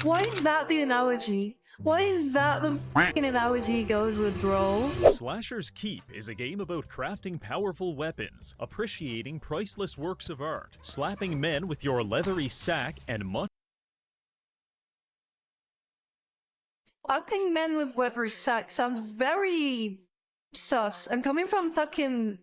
Why is that the analogy? Why is that the fucking analogy goes with, bro? Slasher's Keep is a game about crafting powerful weapons, appreciating priceless works of art, slapping men with your leathery sack, and much. Slapping men with weapons sack sounds very sus. And coming from fucking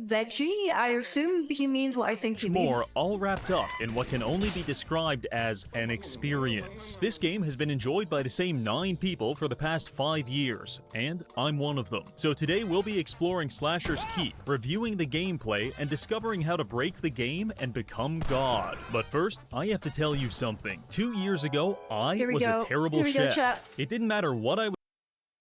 Reggie, I assume he means what I think he more, means. all wrapped up in what can only be described as an experience. This game has been enjoyed by the same 9 people for the past 5 years, and I'm one of them. So today we'll be exploring Slasher's Keep, reviewing the gameplay, and discovering how to break the game and become God. But first, I have to tell you something. 2 years ago, I was a terrible chef. It didn't matter what I was.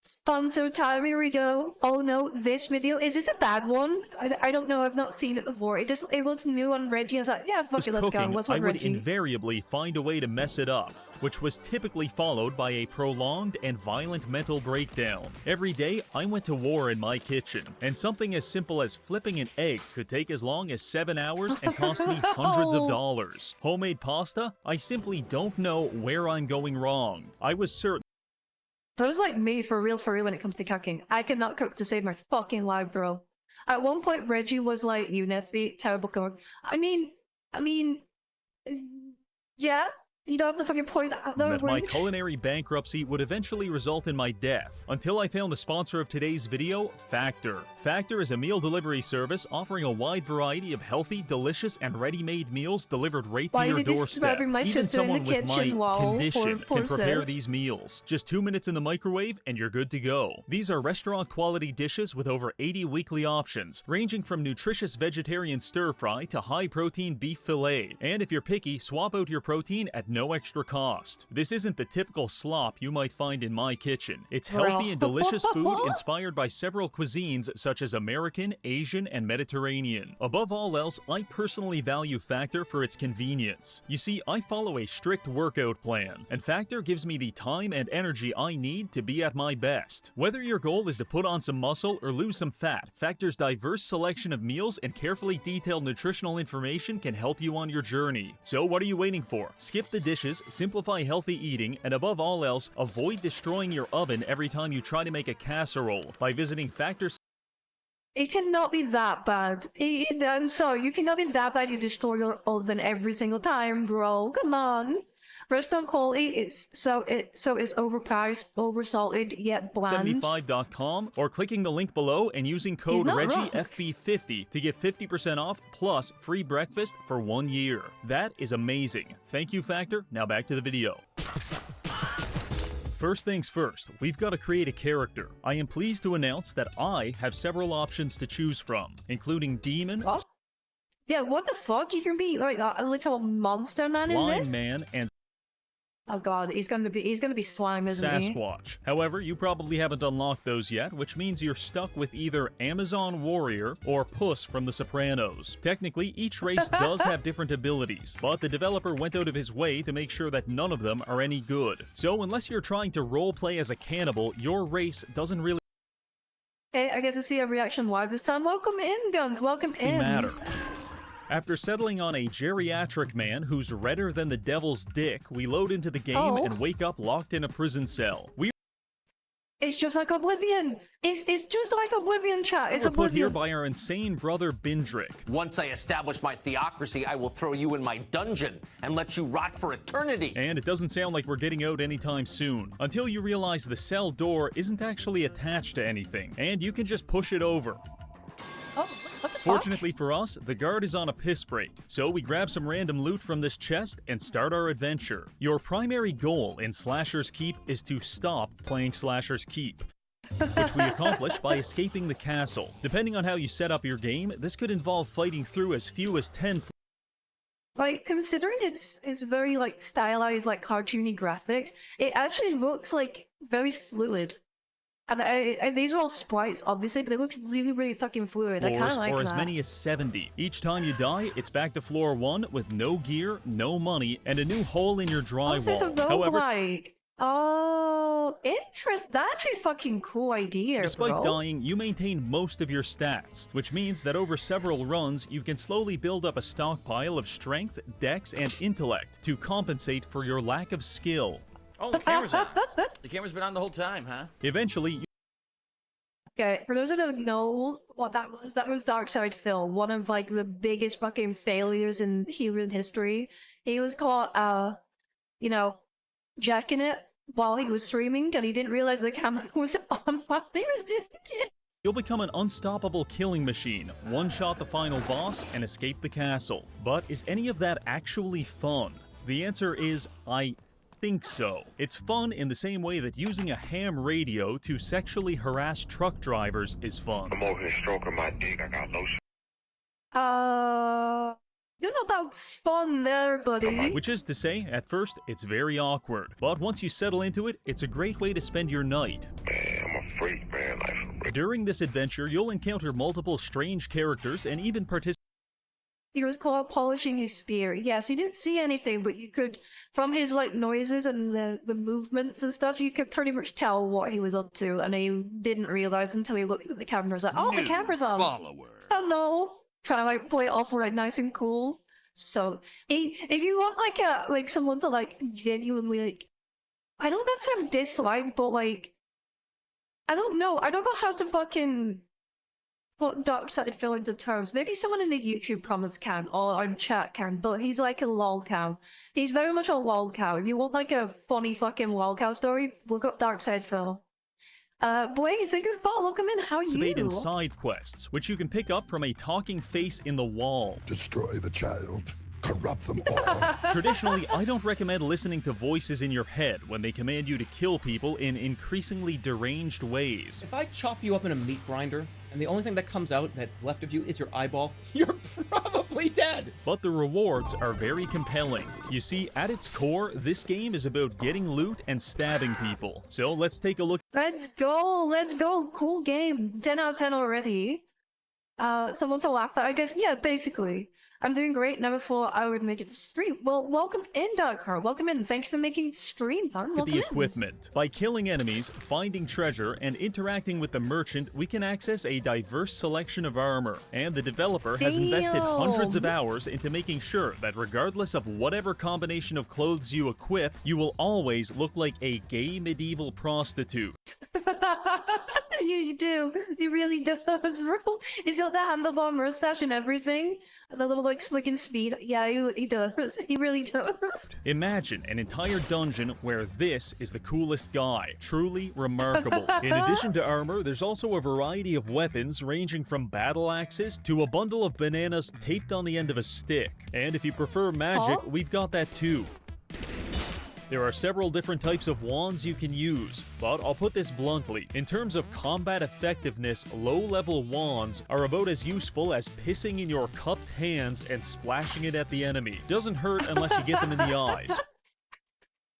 Sponsor time, here we go. Oh no, this video, is this a bad one? I don't know, I've not seen it before. It looks new on Reggie. I was like, yeah, fuck it, let's go. What's on Reggie? I would invariably find a way to mess it up, which was typically followed by a prolonged and violent mental breakdown. Every day, I went to war in my kitchen, and something as simple as flipping an egg could take as long as 7 hours and cost me hundreds of dollars. Homemade pasta? I simply don't know where I'm going wrong. I was certain. Those like me, for real, when it comes to cooking. I cannot cook to save my fucking life, bro. At one point, Reggie was like, you Nethy, terrible cook. I mean, yeah, you don't have the fucking point. That my culinary bankruptcy would eventually result in my death, until I found the sponsor of today's video, Factor. Factor is a meal delivery service offering a wide variety of healthy, delicious, and ready-made meals delivered right to your doorstep. Even someone with my condition can prepare these meals. Just 2 minutes in the microwave and you're good to go. These are restaurant-quality dishes with over 80 weekly options, ranging from nutritious vegetarian stir-fry to high-protein beef fillet. And if you're picky, swap out your protein at no extra cost. This isn't the typical slop you might find in my kitchen. It's healthy and delicious food inspired by several cuisines such as American, Asian, and Mediterranean. Above all else, I personally value Factor for its convenience. You see, I follow a strict workout plan, and Factor gives me the time and energy I need to be at my best. Whether your goal is to put on some muscle or lose some fat, Factor's diverse selection of meals and carefully detailed nutritional information can help you on your journey. So what are you waiting for? Skip the dishes, simplify healthy eating, and above all else, avoid destroying your oven every time you try to make a casserole by visiting Factor. It cannot be that bad. I'm sorry, you cannot be that bad you destroy your oven every single time, bro. Come on. Restaurant quality is so it's overpriced, oversalted, yet bland. 75.com or clicking the link below and using code ReggieFB50 to get 50% off plus free breakfast for 1 year. That is amazing. Thank you, Factor. Now back to the video. First things first, we've got to create a character. I am pleased to announce that I have several options to choose from, including Demon, what? Yeah, what the fuck? You can be like a little monster man in this? Slime Man, and oh god, he's gonna be slime, isn't he? Sasquatch. However, you probably haven't unlocked those yet, which means you're stuck with either Amazon Warrior or Puss from The Sopranos. Technically, each race does have different abilities, but the developer went out of his way to make sure that none of them are any good. So unless you're trying to roleplay as a cannibal, your race doesn't really I guess I see a reaction live this time. Welcome in, Guns, welcome in. matter. After settling on a geriatric man who's redder than the devil's dick, we load into the game and wake up locked in a prison cell. It's just like Oblivion. It's just like Oblivion, chat. It's We're put here by our insane brother Bindrick. Once I establish my theocracy, I will throw you in my dungeon and let you rot for eternity. And it doesn't sound like we're getting out anytime soon, until you realize the cell door isn't actually attached to anything, and you can just push it over. Oh, what the fuck? Fortunately for us, the guard is on a piss break, so we grab some random loot from this chest and start our adventure. Your primary goal in Slasher's Keep is to stop playing Slasher's Keep, which we accomplish by escaping the castle. Depending on how you set up your game, this could involve fighting through as few as 10 like, considering it's very like stylized, like cartoony graphics, it actually looks like very fluid. And these are all sprites, obviously, but it looks really, really fucking fluid. I kind of like that. Or as many as 70. Each time you die, it's back to floor 1 with no gear, no money, and a new hole in your drywall. Oh, so it's a roguelike. Oh, interesting. That's a fucking cool idea, Despite dying, you maintain most of your stats, which means that over several runs, you can slowly build up a stockpile of strength, dex, and intellect to compensate for your lack of skill. Oh, the camera's on. The camera's been on the whole time, huh? Eventually, Okay, for those who don't know what that was Darkside Phil, one of like the biggest fucking failures in human history. He was caught, you know, jacking it while he was streaming, and he didn't realize the camera was on while he was doing it. you'll become an unstoppable killing machine, one-shot the final boss, and escape the castle. But is any of that actually fun? The answer is, I think so. It's fun in the same way that using a ham radio to sexually harass truck drivers is fun. I'm over here stroking my dick. I got lotion. You know that's fun there, buddy. Which is to say, at first, it's very awkward. But once you settle into it, it's a great way to spend your night. Man, I'm a freak, man. Like, for real. During this adventure, you'll encounter multiple strange characters and even participate. He was caught polishing his spear. Yes, he didn't see anything, but you could, from his like noises and the movements and stuff, you could pretty much tell what he was up to, and he didn't realize until he looked at the camera. Was like, oh, the camera's on. Follower. Hello. Trying to like play it off right nice and cool. So, if you want like someone to like genuinely like, I don't know to dislike, but like, I don't know how to fucking put Darkside Phil into terms. Maybe someone in the YouTube comments can, or in chat can, but he's like a lol cow. He's very much a lol cow. If you want like a funny fucking lol cow story, look up Darkside Phil. Boys, thank you for welcome in. How are you? In side quests, which you can pick up from a talking face in the wall. Destroy the child. Corrupt them all. Traditionally, I don't recommend listening to voices in your head when they command you to kill people in increasingly deranged ways. If I chop you up in a meat grinder, and the only thing that comes out that's left of you is your eyeball, you're probably dead! But the rewards are very compelling. You see, at its core, this game is about getting loot and stabbing people. So let's take a look. Let's go, cool game. 10 out of 10 already. Someone to laugh at, I guess. Yeah, basically. I'm doing great. Never thought I would make it to stream. Well, welcome in, Darkheart. Welcome in. Thanks for making stream fun. Welcome the in. equipment. By killing enemies, finding treasure, and interacting with the merchant, we can access a diverse selection of armor. And the developer has invested hundreds of hours into making sure that regardless of whatever combination of clothes you equip, you will always look like a gay medieval prostitute. You do. You really do. He's got the handlebar mustache and everything. The little like flicking speed. Yeah, he does. He really does. Imagine an entire dungeon where this is the coolest guy. Truly remarkable. In addition to armor, there's also a variety of weapons ranging from battle axes to a bundle of bananas taped on the end of a stick. And if you prefer magic, we've got that too. There are several different types of wands you can use, but I'll put this bluntly. In terms of combat effectiveness, low-level wands are about as useful as pissing in your cupped hands and splashing it at the enemy. Doesn't hurt unless you get them in the eyes.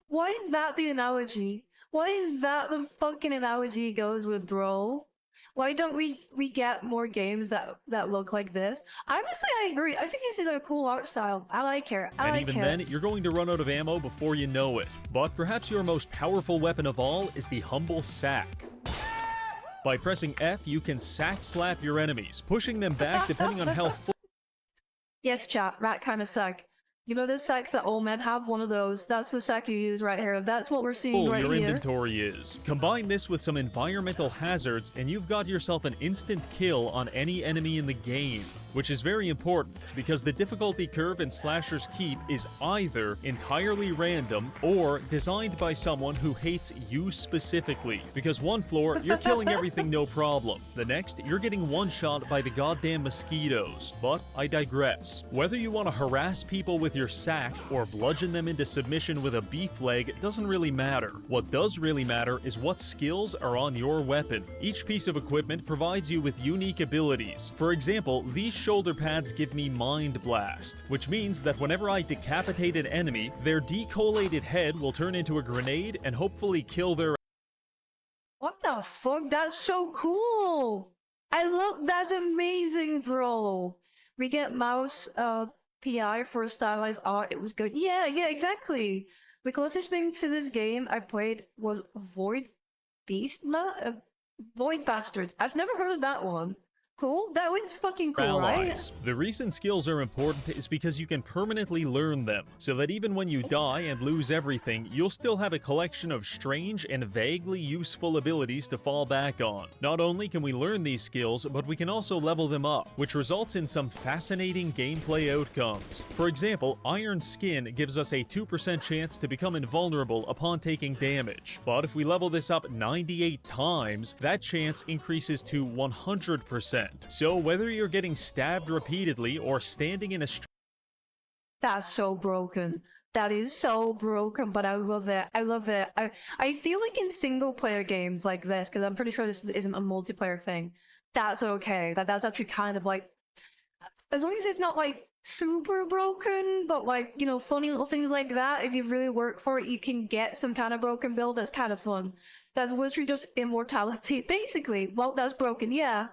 Why is that the analogy? Why is that the fucking analogy goes with, bro? Why don't we get more games that look like this? Honestly, I agree. I think this is a cool art style. I like it. And even then, you're going to run out of ammo before you know it. But perhaps your most powerful weapon of all is the humble sack. By pressing F, you can sack slap your enemies, pushing them back depending on how full. Yes, chat. Rat kind of sack. You know the sacks that old men have? One of those. That's the sack you use right here. That's what we're seeing right your here. Inventory is. Combine this with some environmental hazards and you've got yourself an instant kill on any enemy in the game. Which is very important, because the difficulty curve in Slasher's Keep is either entirely random or designed by someone who hates you specifically. Because one floor, you're killing everything no problem. The next, you're getting one-shot by the goddamn mosquitoes. But I digress. Whether you want to harass people with your sack or bludgeon them into submission with a beef leg doesn't really matter. What does really matter is what skills are on your weapon. Each piece of equipment provides you with unique abilities. For example, these shoulder pads give me Mind Blast, which means that whenever I decapitate an enemy, their decollated head will turn into a grenade and hopefully kill their. What the fuck? That's so cool! That's amazing, bro! We get mouse, PI for stylized art. It was good. Yeah, exactly! The closest thing to this game I played was Void Bastards. I've never heard of that one. Cool. That was fucking cool, right? Allies. The reason skills are important is because you can permanently learn them, so that even when you die and lose everything, you'll still have a collection of strange and vaguely useful abilities to fall back on. Not only can we learn these skills, but we can also level them up, which results in some fascinating gameplay outcomes. For example, Iron Skin gives us a 2% chance to become invulnerable upon taking damage, but if we level this up 98 times, that chance increases to 100%. So whether you're getting stabbed repeatedly or standing in a That's so broken. That is so broken, but I love it. I love it. I feel like in single player games like this, because I'm pretty sure this isn't a multiplayer thing, that's okay. That's actually kind of like, as long as it's not like super broken, but like, you know, funny little things like that, if you really work for it, you can get some kind of broken build that's kind of fun. That's literally just immortality. Basically, well, that's broken, yeah.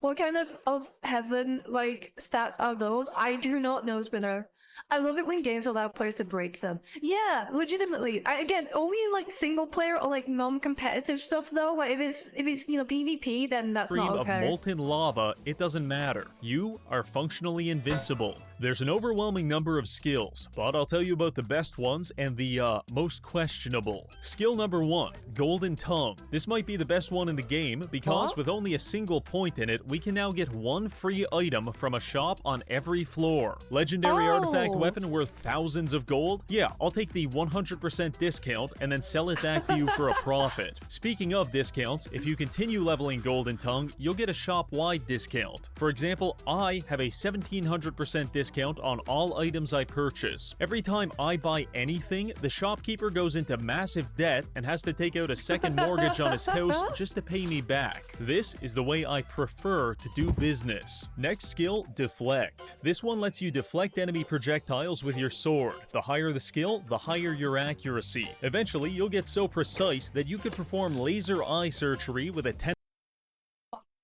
What kind of heaven, like, stats are those? I do not know, Spinner. I love it when games allow players to break them. Yeah, legitimately. Again, only in, like, single player or, like, non-competitive stuff, though. Like, if it's, you know, PvP, then that's stream not of okay. molten lava, it doesn't matter. You are functionally invincible. There's an overwhelming number of skills, but I'll tell you about the best ones and the most questionable. Skill number 1, Golden Tongue. This might be the best one in the game because with only a single point in it, we can now get one free item from a shop on every floor. Legendary artifact weapon worth thousands of gold? Yeah, I'll take the 100% discount and then sell it back to you for a profit. Speaking of discounts, if you continue leveling Golden Tongue, you'll get a shop-wide discount. For example, I have a 1700% discount on all items I purchase. Every time I buy anything, the shopkeeper goes into massive debt and has to take out a second mortgage on his house just to pay me back. This is the way I prefer to do business. Next skill, Deflect. This one lets you deflect enemy projectiles with your sword. The higher the skill, the higher your accuracy. Eventually, you'll get so precise that you could perform laser eye surgery with a 10.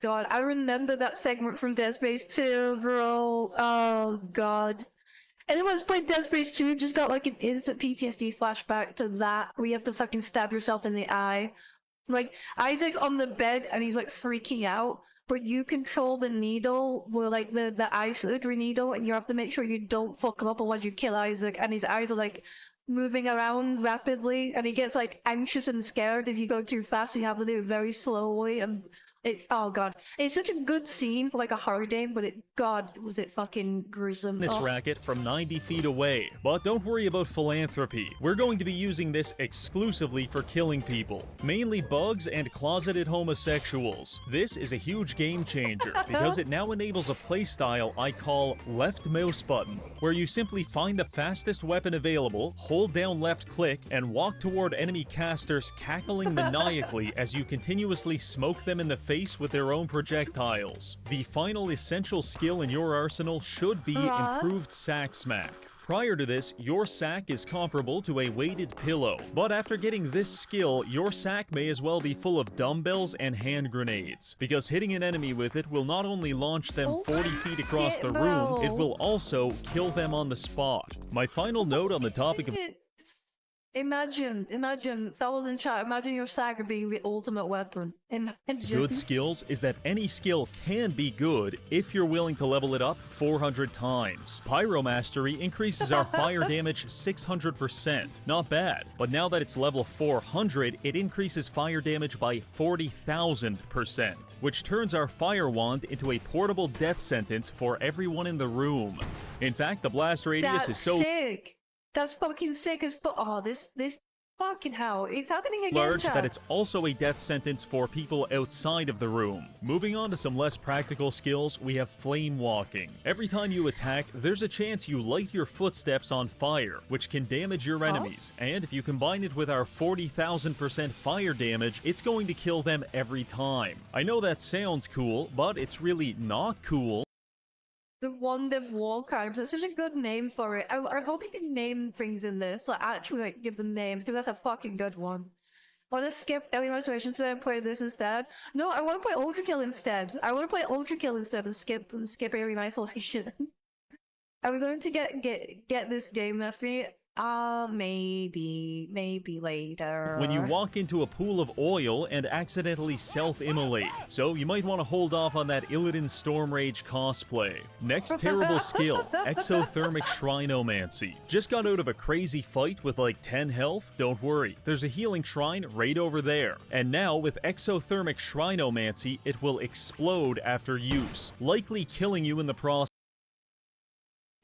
God, I remember that segment from Dead Space 2, bro. Oh, God. Anyone who's played Dead Space 2 just got like an instant PTSD flashback to that, where you have to fucking stab yourself in the eye. Like, Isaac's on the bed and he's like freaking out, but you control the needle with like the eye surgery needle, and you have to make sure you don't fuck him up otherwise you kill Isaac, and his eyes are like moving around rapidly, and he gets like anxious and scared if you go too fast, so you have to do it very slowly, and it's, oh god, it's such a good scene for like a horror game, but god, was it fucking gruesome. This racket from 90 feet away. But don't worry about philanthropy. We're going to be using this exclusively for killing people, mainly bugs and closeted homosexuals. This is a huge game changer because it now enables a playstyle I call left mouse button, where you simply find the fastest weapon available, hold down left click, and walk toward enemy casters cackling maniacally as you continuously smoke them in the face with their own projectiles. The final essential skill in your arsenal should be improved sack smack. Prior to this, your sack is comparable to a weighted pillow, but after getting this skill, your sack may as well be full of dumbbells and hand grenades, because hitting an enemy with it will not only launch them 40 feet across the room, it will also kill them on the spot. My final note on the topic of Imagine, fellas in chat, imagine your sack being the ultimate weapon. Good skills is that any skill can be good if you're willing to level it up 400 times. Pyromastery increases our fire damage 600%. Not bad. But now that it's level 400, it increases fire damage by 40,000%, which turns our fire wand into a portable death sentence for everyone in the room. In fact, the blast radius is so sick. That's fucking sick as fuck. Oh, this fucking hell. It's happening again, large that it's also a death sentence for people outside of the room. Moving on to some less practical skills, we have flame walking. Every time you attack, there's a chance you light your footsteps on fire, which can damage your enemies. And if you combine it with our 40,000% fire damage, it's going to kill them every time. I know that sounds cool, but it's really not cool. The Wand of Warcrimes. It's such a good name for it. I hope you can name things in this, like actually like give them names, because that's a fucking good one. I want to skip Alien Isolation today and play this instead. No, I want to play Ultra Kill instead. I want to play Ultra Kill instead and skip Alien Isolation. Are we going to get this game, Murphy? Maybe later. When you walk into a pool of oil and accidentally self-immolate, so you might want to hold off on that Illidan Stormrage cosplay. Next terrible skill, exothermic shrinomancy. Just got out of a crazy fight with like 10 health? Don't worry, there's a healing shrine right over there. And now with exothermic shrinomancy, it will explode after use, likely killing you in the process.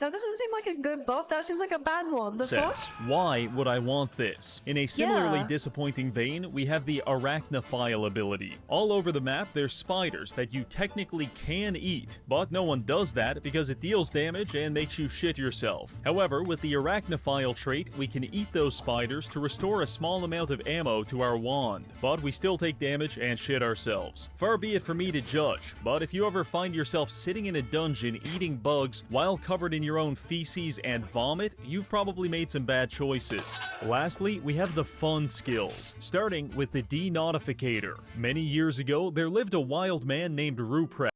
That doesn't seem like a good buff. That seems like a bad one. The fuck? Why would I want this? In a similarly Yeah. disappointing vein, we have the arachnophile ability. All over the map, there's spiders that you technically can eat, but no one does that because it deals damage and makes you shit yourself. However, with the arachnophile trait, we can eat those spiders to restore a small amount of ammo to our wand, but we still take damage and shit ourselves. Far be it for me to judge, but if you ever find yourself sitting in a dungeon eating bugs while covered in your own feces and vomit, you've probably made some bad choices. Lastly, we have the fun skills, starting with the denotificator. Many years ago, there lived a wild man named Rupert.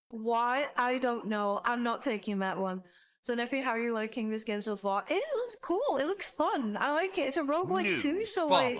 Why? I don't know. I'm not taking that one. So, Nephew, how are you liking this game so far? It looks cool. It looks fun. I like it. It's a roguelike too, so like,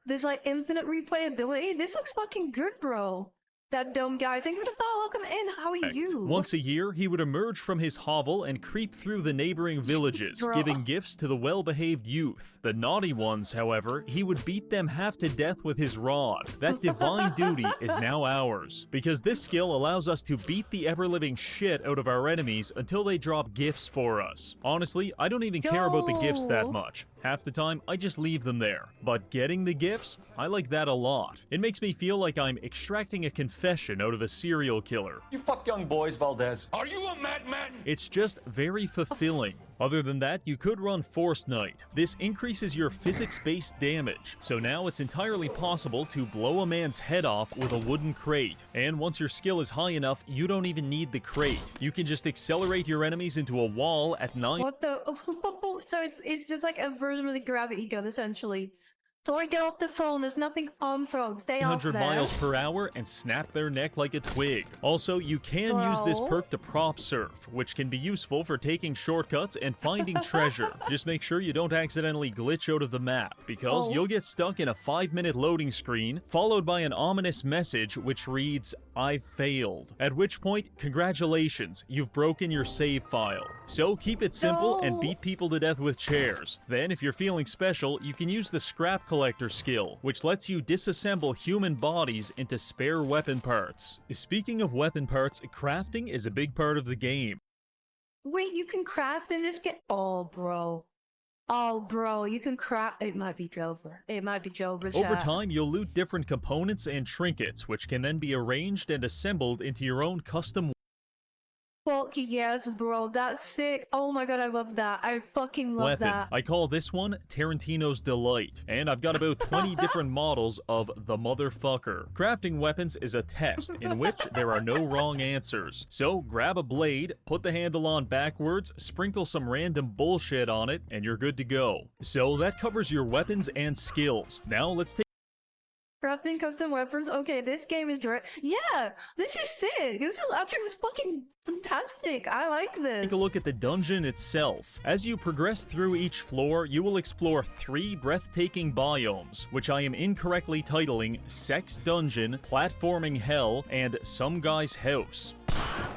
there's like infinite replayability. This looks fucking good, bro. That dumb guy. Thank you for the follow. Welcome in. How are you? Once a year, he would emerge from his hovel and creep through the neighboring villages, Bro. giving gifts to the well-behaved youth. The naughty ones, however, he would beat them half to death with his rod. That divine duty is now ours, because this skill allows us to beat the ever-living shit out of our enemies until they drop gifts for us. Honestly, I don't even care about the gifts that Yo. much. Half the time, I just leave them there. But getting the gifts, I like that a lot. It makes me feel like I'm extracting a confession out of a serial killer. You fuck young boys, Valdez. Are you a madman? It's just very fulfilling. Other than that, you could run Force Knight. This increases your physics-based damage, so now it's entirely possible to blow a man's head off with a wooden crate. And once your skill is high enough, you don't even need the crate. You can just accelerate your enemies into a wall at 9. What the? So it's just like a version of the gravity gun, essentially. Tori, get off the phone. There's nothing on phone. Stay off 100 there. miles per hour and snap their neck like a twig. Also, you can use this Bro. perk to prop surf, which can be useful for taking shortcuts and finding treasure. Just make sure you don't accidentally glitch out of the map, because Oh. you'll get stuck in a 5-minute loading screen, followed by an ominous message which reads, "I've failed." At which point, congratulations, you've broken your save file. So keep it simple and No. beat people to death with chairs. Then, if you're feeling special, you can use the scrap collector skill, which lets you disassemble human bodies into spare weapon parts. Speaking of weapon parts, crafting is a big part of the game. Wait, you can craft in this game? Oh, bro. Oh, bro, you can craft. It might be Jover. It might be Jover. Over chat. time, you'll loot different components and trinkets, which can then be arranged and assembled into your own custom Fuck yes, bro. That's sick. Oh my god, I love that. I fucking love weapon. that. I call this one Tarantino's Delight, and I've got about 20 different models of the motherfucker. Crafting weapons is a test in which there are no wrong answers. So grab a blade, put the handle on backwards, sprinkle some random bullshit on it, and you're good to go. So that covers your weapons and skills. Now let's take Crafting custom weapons. Okay, this game is direct. Yeah, this is sick. This is actually was fucking fantastic. I like this. Take a look at the dungeon itself. As you progress through each floor, you will explore 3 breathtaking biomes, which I am incorrectly titling Sex Dungeon, Platforming Hell, and Some Guy's House.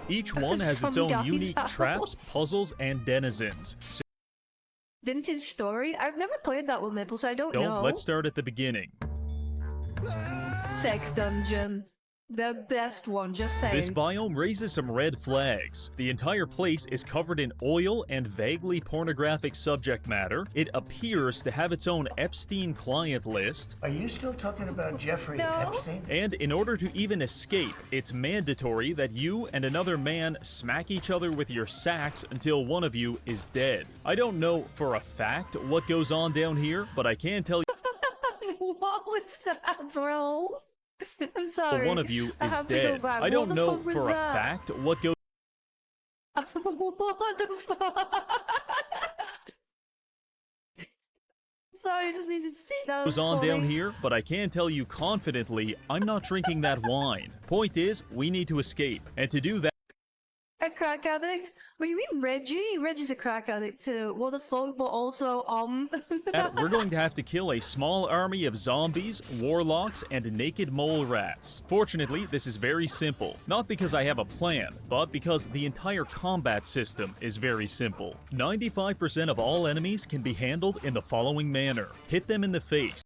Each one has its Some own Guy's unique House. traps, puzzles, and denizens. Vintage Story. I've never played that one, Maple, so I don't So know. let's start at the beginning. Sex Dungeon. The best one, just saying. This biome raises some red flags. The entire place is covered in oil and vaguely pornographic subject matter. It appears to have its own Epstein client list. Are you still talking about Jeffrey No. Epstein? And in order to even escape, it's mandatory that you and another man smack each other with your sacks until one of you is dead. I don't know for a fact what goes on down here, but I can tell you What was that, bro? I'm sorry. one of you I is have to go dead. back. I What don't the know fuck was for a that? fact what goes What the fuck? Sorry, I just needed to see that. goes on down here, but I can tell you confidently I'm not drinking that wine. Point is, we need to escape, and to do that, crack addict? What do you mean Reggie? Reggie's a crack addict too. What a slow, but also, We're going to have to kill a small army of zombies, warlocks, and naked mole rats. Fortunately, this is very simple. Not because I have a plan, but because the entire combat system is very simple. 95% of all enemies can be handled in the following manner. Hit them in the face.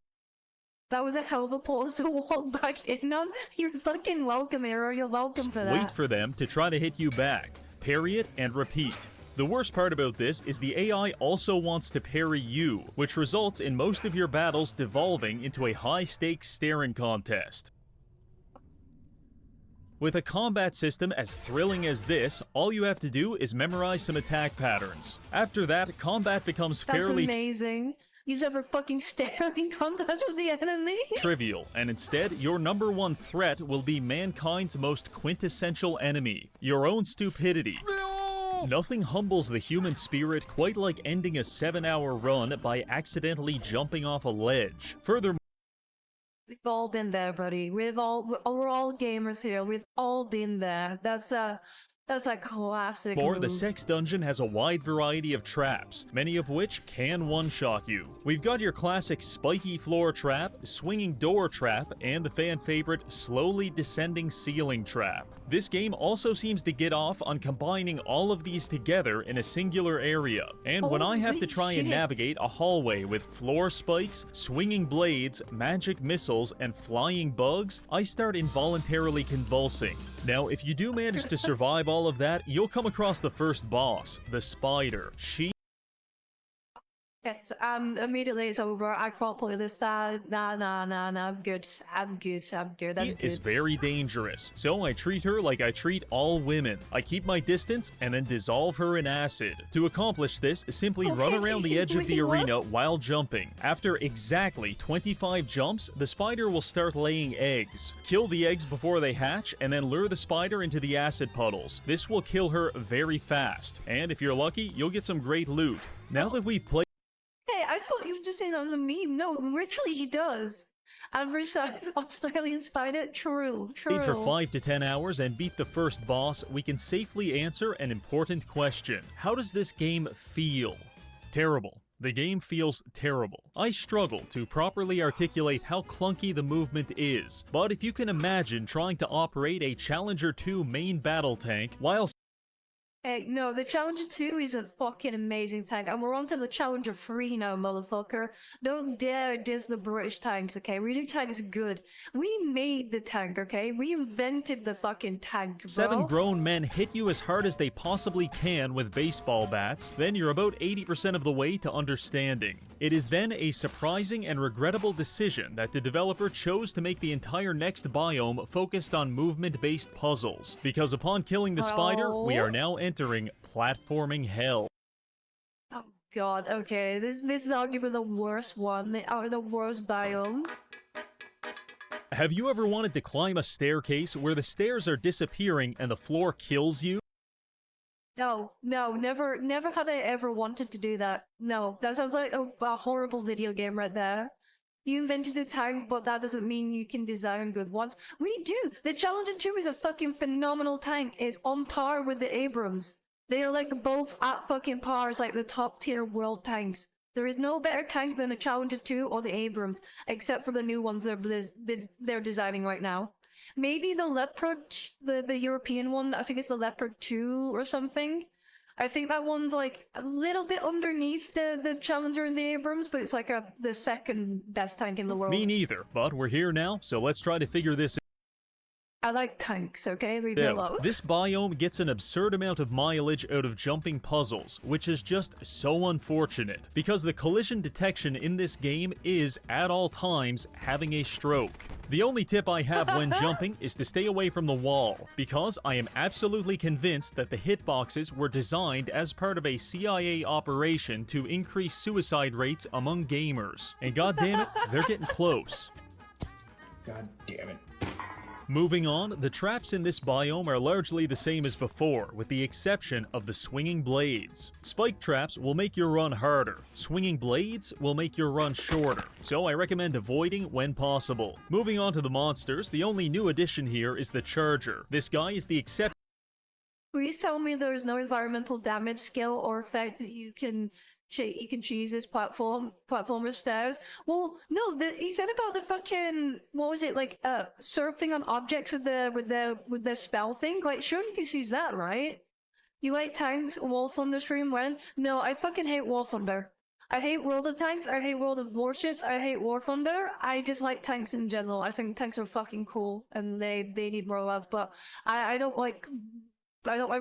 That was a hell of a pause to walk back in on. You're fucking welcome, Arrow. You're welcome for that. Wait for them to try to hit you back. Parry it and repeat. The worst part about this is the AI also wants to parry you, which results in most of your battles devolving into a high-stakes staring contest. With a combat system as thrilling as this, all you have to do is memorize some attack patterns. After that, combat becomes fairly amazing. You ever fucking staring contest with the enemy? trivial, and instead, your number one threat will be mankind's most quintessential enemy, your own stupidity. Nothing humbles the human spirit quite like ending a 7-hour run by accidentally jumping off a ledge. Furthermore, We've all been there, buddy. We're all gamers here. We've all been there. That's a classic move. the sex dungeon has a wide variety of traps, many of which can one-shot you. We've got your classic spiky floor trap, swinging door trap, and the fan favorite slowly descending ceiling trap. This game also seems to get off on combining all of these together in a singular area. And when I have to try and navigate a hallway with floor spikes, swinging blades, magic missiles, and flying bugs, I start involuntarily convulsing. Now, if you do manage to survive all of that, you'll come across the first boss, the spider. Yes, immediately it's over. I can't play this. Nah, I'm good. I'm good. She is very dangerous, so I treat her like I treat all women. I keep my distance and then dissolve her in acid. To accomplish this, simply run around the edge of the arena while jumping. After exactly 25 jumps, the spider will start laying eggs. Kill the eggs before they hatch, and then lure the spider into the acid puddles. This will kill her very fast, and if you're lucky, you'll get some great loot. Now that we've played... Hey, I thought you were just saying that was a meme. No, literally he does. Average size Australian spider? True. For 5 to 10 hours and beat the first boss, we can safely answer an important question. How does this game feel? Terrible. The game feels terrible. I struggle to properly articulate how clunky the movement is, but if you can imagine trying to operate a Challenger 2 main battle tank while... Hey, no, the Challenger 2 is a fucking amazing tank, and we're on to the Challenger 3 now, motherfucker. Don't dare diss the British tanks, okay? Really, tank is good. We made the tank, okay? We invented the fucking tank, bro. 7 grown men hit you as hard as they possibly can with baseball bats, then you're about 80% of the way to understanding. It is then a surprising and regrettable decision that the developer chose to make the entire next biome focused on movement-based puzzles, because upon killing the spider, we are now entering platforming hell. Oh god, okay, this is arguably the worst one, the worst biome. Have you ever wanted to climb a staircase where the stairs are disappearing and the floor kills you? No, never have I ever wanted to do that. No, that sounds like a horrible video game right there. You invented a tank, but that doesn't mean you can design good ones. We do! The Challenger 2 is a fucking phenomenal tank. It's on par with the Abrams. They are like both at fucking par as like the top tier world tanks. There is no better tank than the Challenger 2 or the Abrams, except for the new ones they're designing right now. Maybe the Leopard, the European one, I think it's the Leopard 2 or something. I think that one's like a little bit underneath the Challenger and the Abrams, but it's like the second best tank in the world. Me neither, but we're here now, so let's try to figure this out. I like tanks, okay? Leave me alone. This biome gets an absurd amount of mileage out of jumping puzzles, which is just so unfortunate, because the collision detection in this game is, at all times, having a stroke. The only tip I have when jumping is to stay away from the wall, because I am absolutely convinced that the hitboxes were designed as part of a CIA operation to increase suicide rates among gamers. And goddammit, they're getting close. God damn it. Moving on, the traps in this biome are largely the same as before, with the exception of the swinging blades. Spike traps will make your run harder. Swinging blades will make your run shorter, so I recommend avoiding when possible. Moving on to the monsters, the only new addition here is the Charger. This guy is the exception. Please tell me there is no environmental damage, skill, or effect that you can choose this platformer stairs. Well, no, he said about the fucking what was it like? Surfing on objects with the spell thing. Like, sure you can choose that, right? You like tanks, War Thunder stream when? No, I fucking hate War Thunder. I hate World of Tanks, I hate World of Warships, I hate War Thunder. I just like tanks in general. I think tanks are fucking cool and they need more love, but I don't like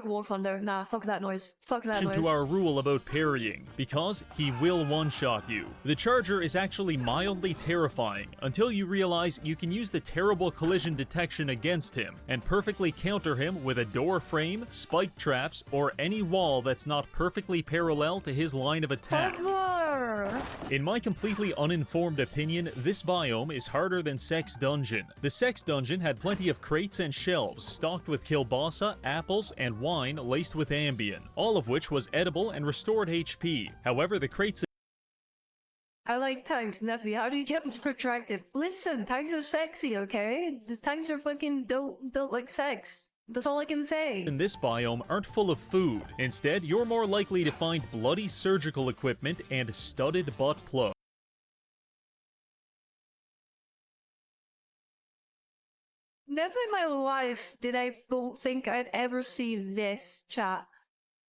War Thunder. Nah, fuck that noise. Fuck that noise. To our rule about parrying, because he will one-shot you. The Charger is actually mildly terrifying until you realize you can use the terrible collision detection against him and perfectly counter him with a door frame, spike traps, or any wall that's not perfectly parallel to his line of attack. In my completely uninformed opinion, this biome is harder than Sex Dungeon. The Sex Dungeon had plenty of crates and shelves stocked with kielbasa, apples, and wine laced with Ambien, all of which was edible and restored HP. However, the crates... I like tanks, Nephi. How do you get them attractive? Listen, tanks are sexy, okay? The tanks are fucking built like sex. That's all I can say. In this biome aren't full of food. Instead, you're more likely to find bloody surgical equipment and studded butt plugs. Never in my life did I think I'd ever see this, chat.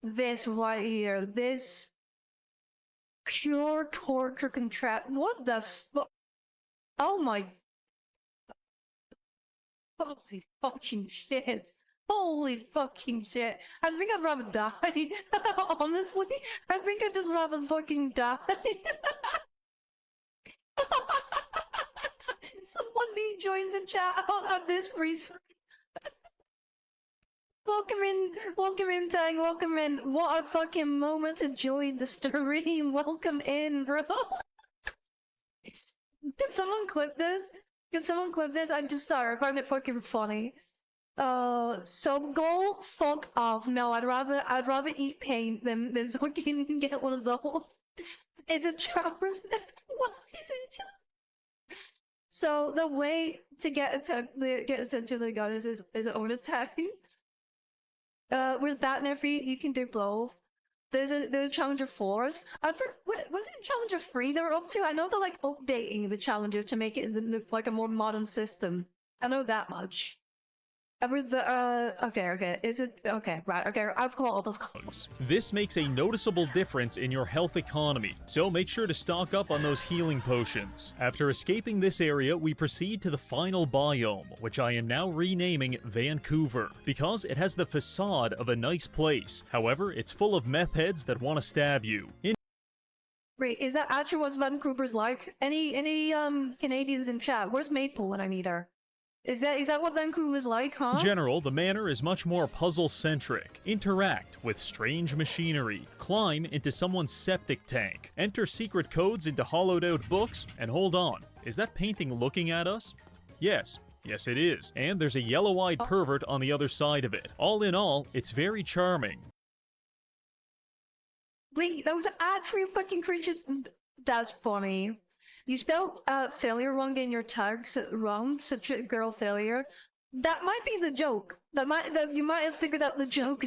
This right here. This pure torture contract. What the fuck? Oh my... Holy fucking shit. Holy fucking shit. I think I'd rather die. Honestly, I think I'd just rather fucking die. Someone new joins the chat on this freeze. Welcome in, Tang, welcome in. What a fucking moment to join the stream. Welcome in, bro. Can someone clip this? Can someone clip this? I'm just sorry, I find it fucking funny. Sub goal? Fuck off. No, I'd rather eat paint than fucking get one of those. Is it choppers? What is it? So the way to get attention to the goddess is own attacking. With that Nephi, you can do both. There's a Challenger 4s. Was it Challenger 3 they were up to? I know they're like updating the Challenger to make it like a more modern system. I know that much. With the okay, is it okay? Right, okay. I've got all those. This makes a noticeable difference in your health economy, so make sure to stock up on those healing potions. After escaping this area, we proceed to the final biome, which I am now renaming Vancouver, because it has the facade of a nice place. However, it's full of meth heads that want to stab you. Wait, is that actually what Vancouver's like? Any Canadians in chat? Where's Maple when I need her? Is that what Vancouver's like, huh? In general, the manor is much more puzzle-centric. Interact with strange machinery, climb into someone's septic tank, enter secret codes into hollowed-out books, and hold on, is that painting looking at us? Yes. Yes, it is. And there's a yellow-eyed pervert on the other side of it. All in all, it's very charming. Wait, those are actually fucking creatures? That's funny. You spelled failure wrong in your tags wrong, such a girl failure. That might be the joke. You might have figured out the joke.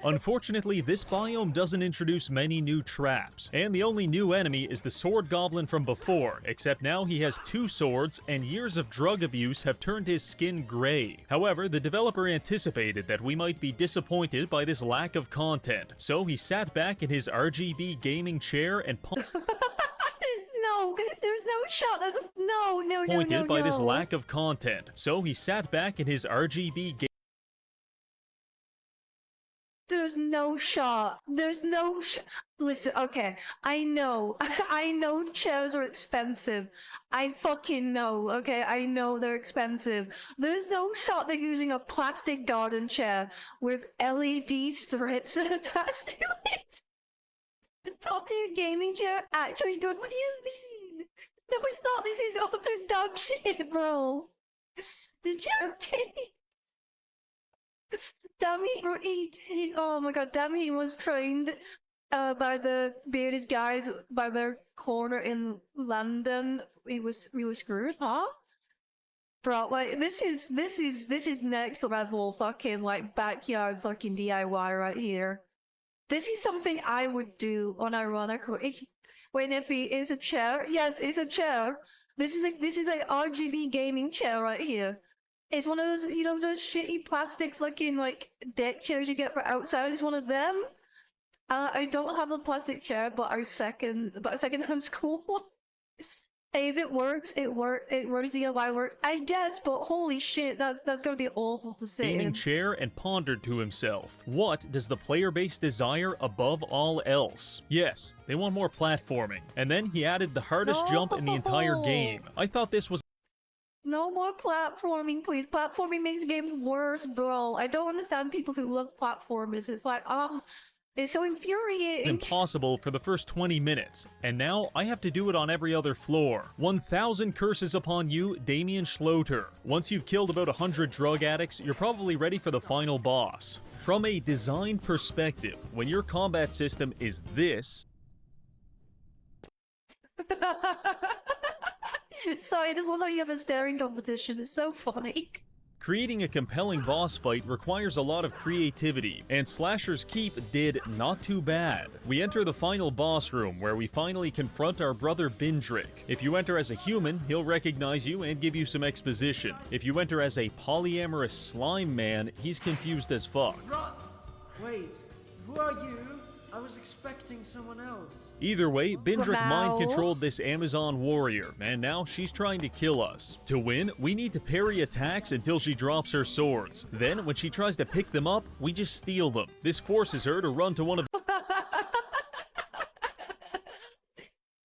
Unfortunately, this biome doesn't introduce many new traps, and the only new enemy is the sword goblin from before, except now he has 2 swords, and years of drug abuse have turned his skin gray. However, the developer anticipated that we might be disappointed by this lack of content, so he sat back in his RGB gaming chair and No, there's no shot. There's no. Pointed by this lack of content, so he sat back in his RGB. There's no shot. There's no shot. Listen, okay, I know chairs are expensive. I fucking know, okay? I know they're expensive. There's no shot they're using a plastic garden chair with LED strips attached to it. The top tier gaming chair actually done. What do you mean? No, it's not. This is utter dog shit, bro. The chair Dummy, bro, oh my god, Dummy was trained by the bearded guys by their corner in London. He was screwed, huh? Bro, like this is next level fucking like backyard fucking DIY right here. This is something I would do unironically. When if it is a chair, yes, it's a chair. This is a RGB gaming chair right here. It's one of those, you know, those shitty plastics looking like deck chairs you get for outside. It's one of them. I don't have a plastic chair, but a second-hand school one. If it works, it works. DIY work, I guess. But holy shit, that's gonna be awful to say. Gaming chair and pondered to himself, what does the player base desire above all else? Yes, they want more platforming. And then he added the hardest jump in the entire game. I thought this was No more platforming, please. Platforming makes games worse, bro. I don't understand people who love platformers. It's like, it's so infuriating. impossible for the first 20 minutes, and now I have to do it on every other floor. 1,000 curses upon you, Damien Schloter. Once you've killed about 100 drug addicts, you're probably ready for the final boss. From a design perspective, when your combat system is this, Sorry, I just love how you have a staring competition. It's so funny. creating a compelling boss fight requires a lot of creativity, and Slasher's Keep did not too bad. We enter the final boss room, where we finally confront our brother Bindrick. If you enter as a human, he'll recognize you and give you some exposition. If you enter as a polyamorous slime man, he's confused as fuck. Wait, who are you? I was expecting someone else. Either way, Bindrick Wow. mind-controlled this Amazon warrior, and now she's trying to kill us. To win, we need to parry attacks until she drops her swords. Then, when she tries to pick them up, we just steal them. This forces her to run to one of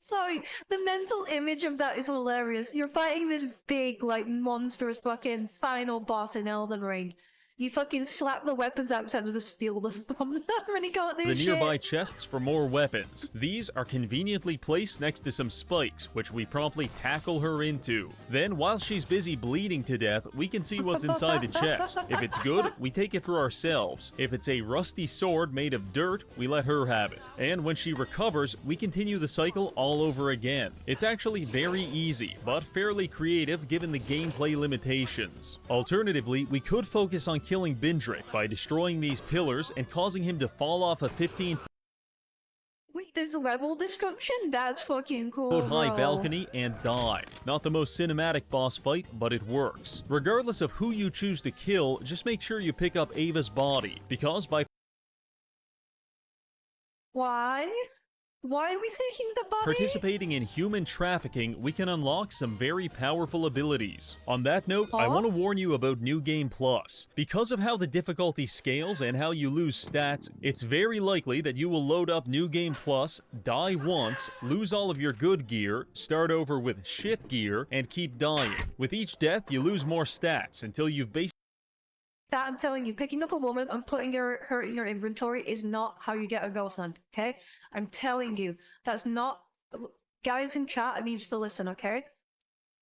Sorry, the mental image of that is hilarious. You're fighting this big, like, monstrous fucking final boss in Elden Ring. You fucking slap the weapons outside and just steal them from them and you got this the shit. nearby chests for more weapons. These are conveniently placed next to some spikes, which we promptly tackle her into. Then, while she's busy bleeding to death, we can see what's inside the chest. If it's good, we take it for ourselves. If it's a rusty sword made of dirt, we let her have it. And when she recovers, we continue the cycle all over again. It's actually very easy, but fairly creative given the gameplay limitations. Alternatively, we could focus on killing Bindrick by destroying these pillars and causing him to fall off a 15 Wait, there's level destruction? That's fucking cool, foot high bro. balcony and die. Not the most cinematic boss fight, but it works. Regardless of who you choose to kill, just make sure you pick up Ava's body, because by Why? Why are we taking the body? participating in human trafficking, we can unlock some very powerful abilities. On that note, I want to warn you about New Game Plus. Because of how the difficulty scales and how you lose stats, it's very likely that you will load up New Game Plus, die once, lose all of your good gear, start over with shit gear, and keep dying. With each death, you lose more stats until you've basically That I'm telling you, picking up a woman and putting her in your inventory is not how you get a girlfriend, okay? I'm telling you, that's not... Guys in chat, I need you to listen, okay?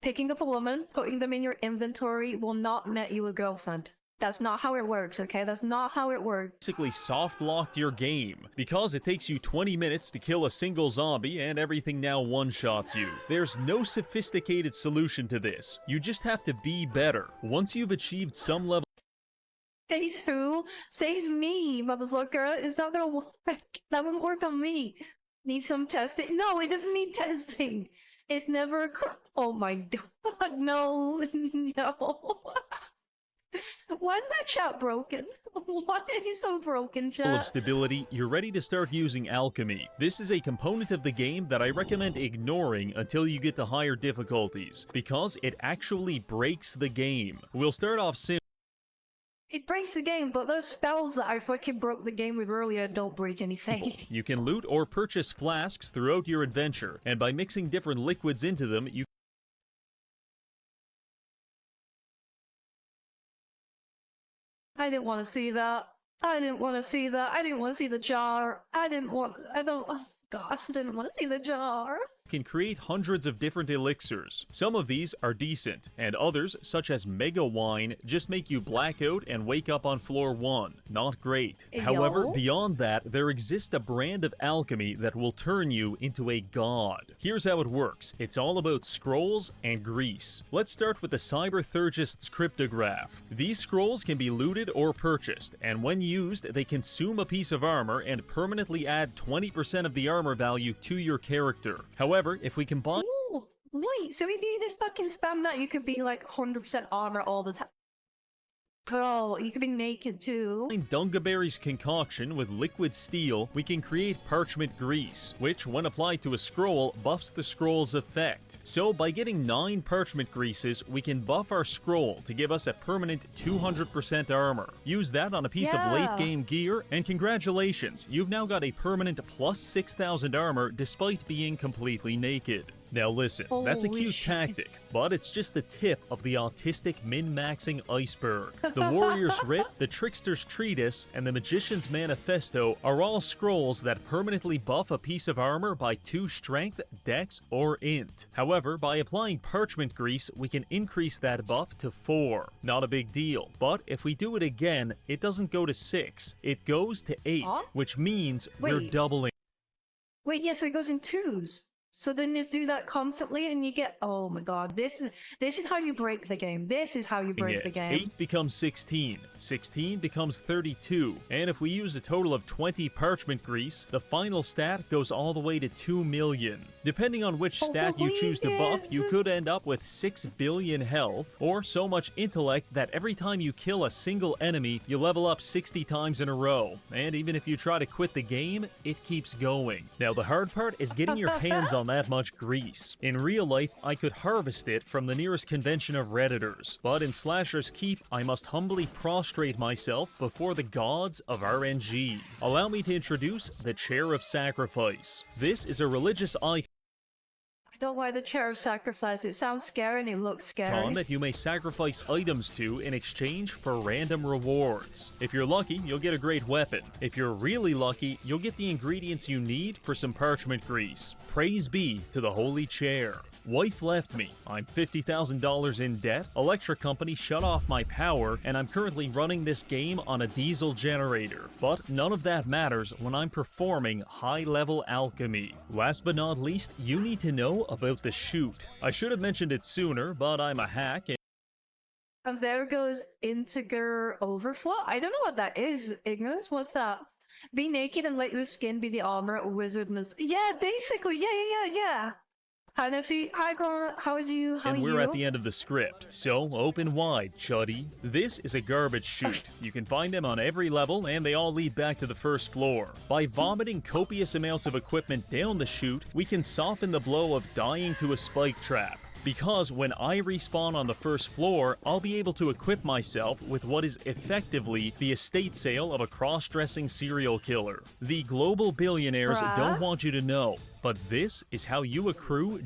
Picking up a woman, putting them in your inventory will not net you a girlfriend. That's not how it works, okay? That's not how it works. soft-locked your game. Because it takes you 20 minutes to kill a single zombie and everything now one-shots you. There's no sophisticated solution to this. You just have to be better. Once you've achieved some level Says who? Says me, motherfucker. Is that gonna work? That won't work on me. Need some testing? No, it doesn't need testing. It's never oh my god, no, no. Why is that chat broken? Why are you so broken, chat? of stability, you're ready to start using alchemy. This is a component of the game that I recommend ignoring until you get to higher difficulties, because it actually breaks the game. We'll start off simple. It breaks the game, but those spells that I fucking broke the game with earlier don't break anything. You can loot or purchase flasks throughout your adventure, and by mixing different liquids into them, you I didn't want to see that. I didn't want to see that. I didn't want to see the jar. Oh gosh, I didn't want to see the jar. can create hundreds of different elixirs. Some of these are decent, and others, such as Mega Wine, just make you black out and wake up on floor 1. Not great. However, beyond that, there exists a brand of alchemy that will turn you into a god. Here's how it works. It's all about scrolls and grease. Let's start with the Cyberthurgist's cryptograph. These scrolls can be looted or purchased, and when used, they consume a piece of armor and permanently add 20% of the armor value to your character. However, if we combine— Ooh, wait, so if you just fucking spam that, you could be like 100% armor all the time. Bro, you could be naked too. Dungaberry's concoction with liquid steel, we can create parchment grease, which, when applied to a scroll, buffs the scroll's effect. So, by getting 9 parchment greases, we can buff our scroll to give us a permanent 200% armor. Use that on a piece of late-game gear, and congratulations, you've now got a permanent plus 6,000 armor despite being completely naked. Now listen, that's a cute tactic, but it's just the tip of the autistic min-maxing iceberg. The Warrior's Writ, the Trickster's Treatise, and the Magician's Manifesto are all scrolls that permanently buff a piece of armor by 2 strength, dex, or int. However, by applying parchment grease, we can increase that buff to 4. Not a big deal, but if we do it again, it doesn't go to 6, it goes to 8, which means we're doubling. Wait, yeah, so it goes in 2s. So then you do that constantly and you get— oh my god, this is how you break the game. This is how you break the game. 8 becomes 16, 16 becomes 32, and if we use a total of 20 parchment grease, the final stat goes all the way to 2 million. Depending on which stat you choose to buff, you could end up with 6 billion health, or so much intellect that every time you kill a single enemy, you level up 60 times in a row, and even if you try to quit the game, it keeps going. Now the hard part is getting your hands on that much grease. In real life, I could harvest it from the nearest convention of Redditors, but in Slasher's Keep, I must humbly prostrate myself before the gods of RNG. Allow me to introduce the Chair of Sacrifice. This is a religious icon I don't like the Chair of Sacrifice. It sounds scary and it looks scary. that you may sacrifice items to in exchange for random rewards. If you're lucky, you'll get a great weapon. If you're really lucky, you'll get the ingredients you need for some parchment grease. Praise be to the Holy Chair. Wife left me, I'm $50,000 in debt, electric company shut off my power, and I'm currently running this game on a diesel generator. But none of that matters when I'm performing high-level alchemy. Last but not least, you need to know about the chute. I should have mentioned it sooner, but I'm a hack and there goes integer overflow. I don't know what that is, Ignorance. What's that? Be naked and let your skin be the armor a wizard must— yeah, basically, yeah. Hi Neffy, hi Cora, how are you? And we're at the end of the script, so open wide, chuddy. This is a garbage chute. You can find them on every level, and they all lead back to the first floor. By vomiting copious amounts of equipment down the chute, we can soften the blow of dying to a spike trap. Because when I respawn on the first floor, I'll be able to equip myself with what is effectively the estate sale of a cross-dressing serial killer. The global billionaires don't want you to know, but this is how you accrue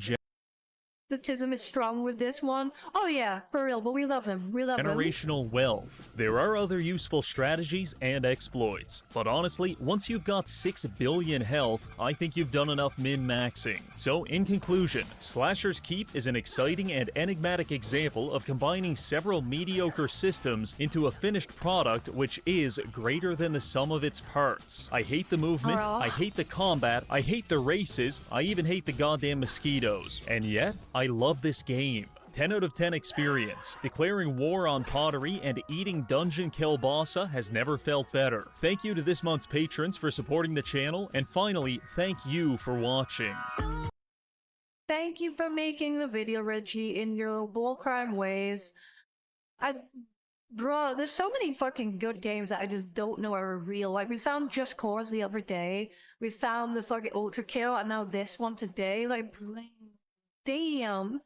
The tism is strong with this one. Oh yeah, for real, but we love him. We love him. Generational wealth. There are other useful strategies and exploits, but honestly, once you've got 6 billion health, I think you've done enough min-maxing. So in conclusion, Slasher's Keep is an exciting and enigmatic example of combining several mediocre systems into a finished product which is greater than the sum of its parts. I hate the movement, I hate the combat, I hate the races, I even hate the goddamn mosquitoes, and yet, I love this game. 10 out of 10 experience. Declaring war on pottery and eating dungeon kielbasa has never felt better. Thank you to this month's patrons for supporting the channel, and finally, thank you for watching. Thank you for making the video, Reggie, in your bullcrime ways. Bro, there's so many fucking good games that I just don't know are real. Like, we found Just Cause the other day, we found the fucking Ultra Kill, and now this one today. Like, damn.